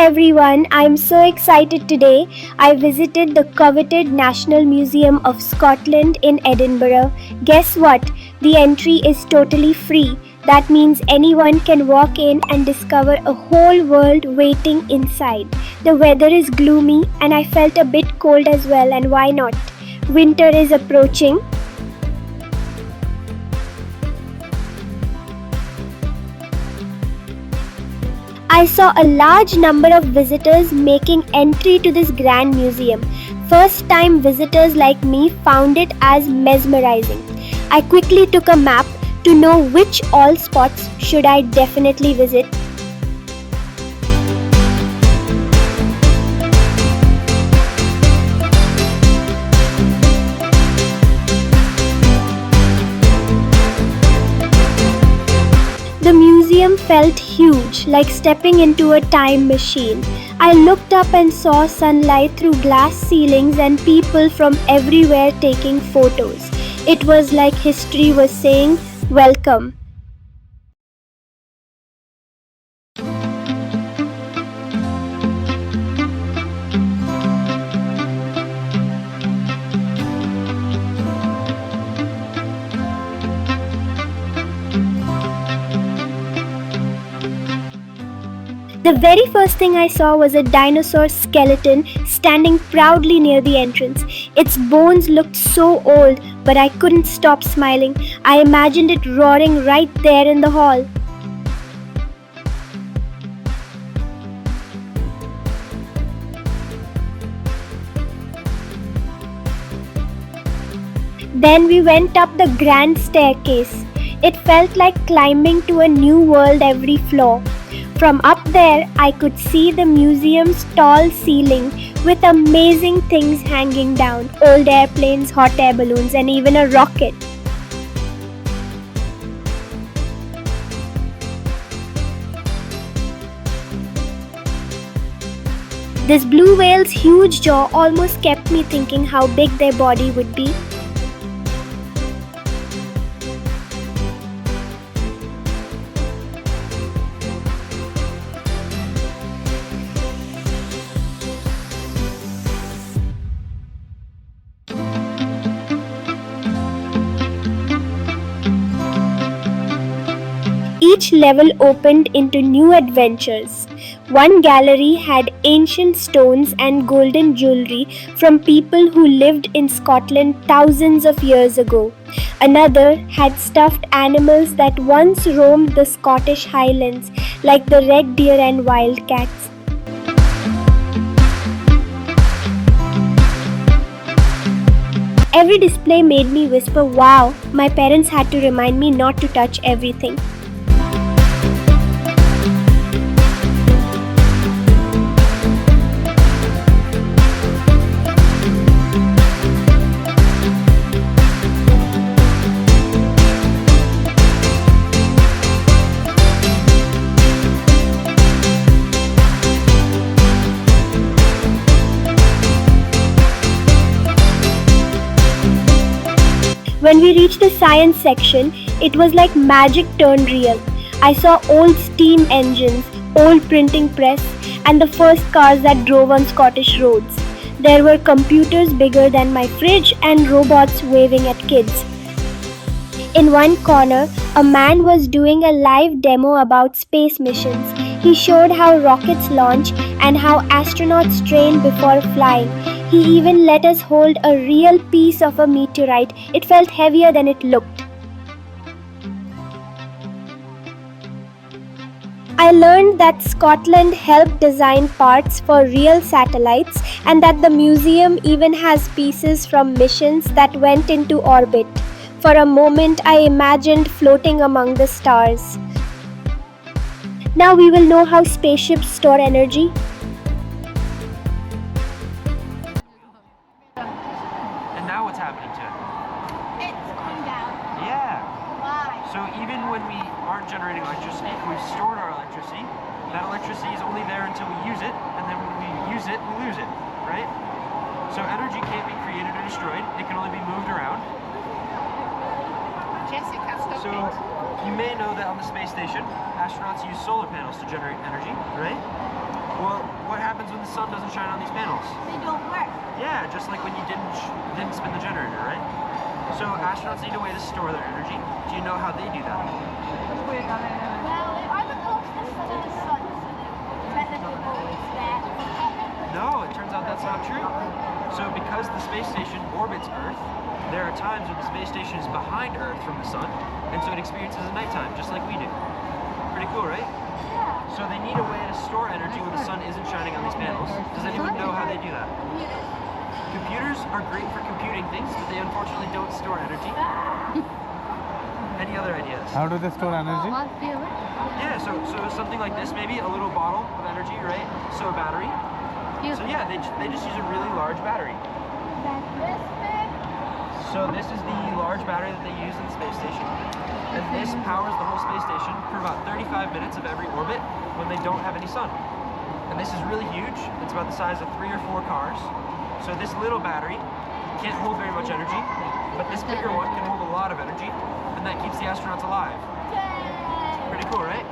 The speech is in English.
everyone, I'm so excited today. I visited the coveted National Museum of Scotland in Edinburgh. Guess what? The entry is totally free. That means anyone can walk in and discover a whole world waiting inside. The weather is gloomy and I felt a bit cold as well, and why not? Winter is approaching. I saw a large number of visitors making entry to this grand museum. First time visitors like me found it as mesmerizing. I quickly took a map to know which all spots should I definitely visit. The museum felt huge, like stepping into a time machine. I looked up and saw sunlight through glass ceilings and people from everywhere taking photos. It was like history was saying, "Welcome." The very first thing I saw was a dinosaur skeleton standing proudly near the entrance. Its bones looked so old, but I couldn't stop smiling. I imagined it roaring right there in the hall. Then we went up the grand staircase. It felt like climbing to a new world every floor. From up there, I could see the museum's tall ceiling with amazing things hanging down, old airplanes, hot air balloons, and even a rocket. This blue whale's huge jaw almost kept me thinking how big their body would be. Each level opened into new adventures. One gallery had ancient stones and golden jewelry from people who lived in Scotland thousands of years ago. Another had stuffed animals that once roamed the Scottish Highlands, like the red deer and wildcats. Every display made me whisper, "Wow!" My parents had to remind me not to touch everything. When we reached the science section, it was like magic turned real. I saw old steam engines, old printing press, and the first cars that drove on Scottish roads. There were computers bigger than my fridge and robots waving at kids. In one corner, a man was doing a live demo about space missions. He showed how rockets launch and how astronauts train before flying. He even let us hold a real piece of a meteorite. It felt heavier than it looked. I learned that Scotland helped design parts for real satellites and that the museum even has pieces from missions that went into orbit. For a moment, I imagined floating among the stars. Now we will know how spaceships store energy. And now what's happening to it? It's going down. Yeah. Why? So even when we aren't generating electricity, we've stored our electricity. That electricity is only there until we use it, and then when we use it, we lose it, right? So energy can't be created or destroyed. It can only be moved around. Jessica, stop So it. you may know that on the space station, astronauts use solar panels to generate energy, right? Well, what happens when the sun doesn't shine on these panels? They don't work. Yeah, just like when you didn't spin the generator, right? So astronauts need a way to store their energy. Do you know how they do that? Well, they are the closest to the sun, so they technically always that. No, it turns out that's not true. So because the space station orbits Earth, there are times when the space station is behind Earth from the sun, and so it experiences a nighttime, just like we do. Pretty cool, right? Yeah. So they need a way to store energy when the sun isn't shining on these panels. Does anyone know how they do that? Computers are great for computing things, but they unfortunately don't store energy. Any other ideas? How do they store energy? Yeah, so something like this maybe, a little bottle of energy, right? So a battery. So yeah, they just use a really large battery. That's this big. So this is the large battery that they use in the space station. And this powers the whole space station for about 35 minutes of every orbit when they don't have any sun. And this is really huge. It's about the size of 3 or 4 cars. So this little battery can't hold very much energy, but this bigger one can hold a lot of energy, and that keeps the astronauts alive. Dang. Pretty cool, right?